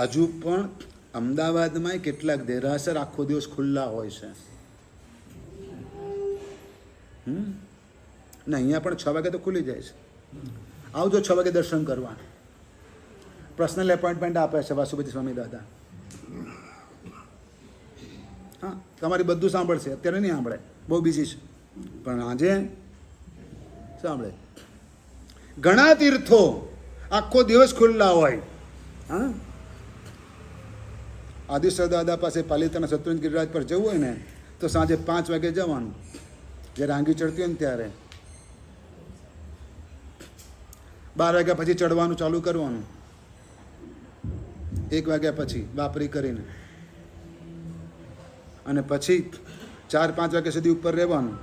હજુ પણ અમદાવાદમાં કેટલાક દેરાસર આખો દિવસ ખુલ્લા હોય છે ને અહીંયા પણ 6 વાગે તો ખુલી જાય છે. આવજો 6 વાગે દર્શન કરવા. પર્સનલ એપોઇન્ટમેન્ટ આપે છે વાસુપતિ સ્વામી દાદા. હા, તમારી બધું સાંભળશે. અત્યારે નહીં સાંભળે, બહુ બિઝી છે, પણ આજે સાંભળે. ઘણા તીર્થો આખો દિવસ ખુલ્લા હોય. હા, આદિશ્વર દાદા પાસે પાલિતાના શત્રુંજ્ય ગિરિરાજ પર જવું હોય ને તો સાંજે 5 વાગે જવાનું. જ્યારે આંગી ચડતી હોય ને ત્યારે 12 વાગ્યા પછી ચડવાનું ચાલુ કરવાનું. 1 વાગ્યા પછી વાપરી કરીને, અને પછી 4-5 વાગ્યા સુધી ઉપર રહેવાનું.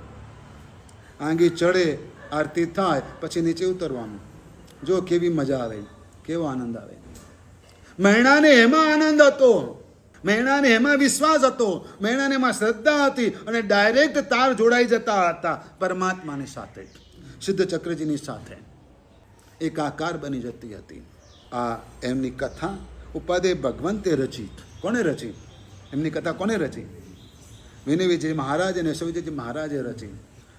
આંગી ચડે, આરતી થાય, પછી નીચે ઉતરવાનું. જો કેવી મજા આવે, કેવો આનંદ આવે. મહેણાને એમાં આનંદ હતો, મહેણાને એમાં વિશ્વાસ હતો, મહેણાને એમાં શ્રદ્ધા હતી, અને ડાયરેક્ટ તાર જોડાઈ જતા હતા પરમાત્માની સાથે, સિદ્ધ ચક્રજીની સાથે એકાકાર બની જતી હતી. આ એમની કથા ઉપાધ્યાય ભગવંતે રચી. કોને રચી? એમની કથા કોને રચી? વિનયજી મહારાજ અને યશોવિજયજી મહારાજે રચી.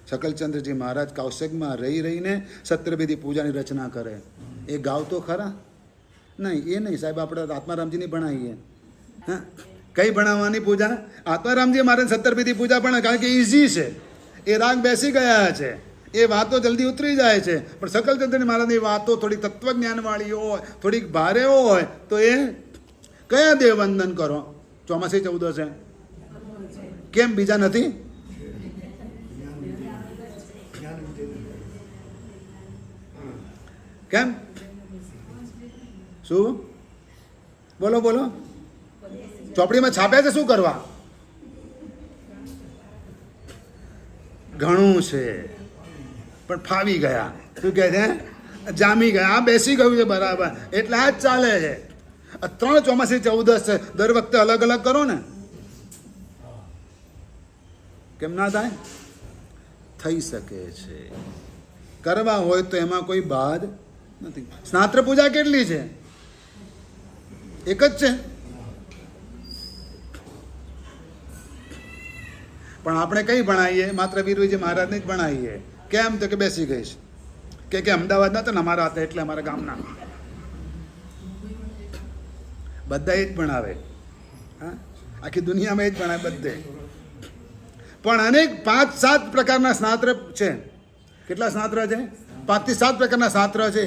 શકલચંદ્રજી મહારાજ કૌશિકમાં રહીને સત્રવિધિ પૂજાની રચના કરે. એ ગાવ તો ખરા? નહીં, એ નહીં સાહેબ, આપણે આત્મારામજીની ભણાવીએ. હા, કઈ ભણાવવાની પૂજા? આત્મારામજી મહારાજ સત્રવિધિ પૂજા પણ, કારણ કે ઇઝી છે, એ રાગ બેસી ગયા છે, એ વાતો જલ્દી ઉતરી જાય છે. પણ શકલચંદ્રની મહારાજની વાતો થોડીક તત્વજ્ઞાનવાળી હોય, થોડીક ભારે હોય, તો એ કયા દેવ વંદન કરો? ચોમાસી 14 છે, કેમ બીજા નથી? કેમ? શું બોલો બોલો? ચોપડીમાં છાપ્યા છે, શું કરવા? ઘણું છે, પણ ફાવી ગયા. શું કહે છે? જામી ગયા. આ બેસી ગયું છે બરાબર, એટલે આ જ ચાલે છે. 3 ચોમાસી 14 છે, દર વખતે અલગ અલગ કરો ને, કેમ ના થાય? થઈ શકે છે. કરવા હોય તો એમાં કોઈ બાદ નથી. સ્નાત્ર પૂજા કેટલી છે? એક જ છે. પણ આપણે કઈ ભણાવીએ? માત્ર વીરવીજી મહારાજને જ ભણાવીએ. કેમ? તો કે બેસી ગઈ છે, કે અમદાવાદના તો અમારા હતા, એટલે અમારા ગામના. બધા એ જ ભણાવે. હા, આખી દુનિયામાં એ જ ભણાવે બધે. પણ અનેક 5-7 પ્રકારના સ્નાત્ર છે. કેટલા સ્નાત્ર છે? 5 થી 7 પ્રકારના શાસ્ત્ર છે.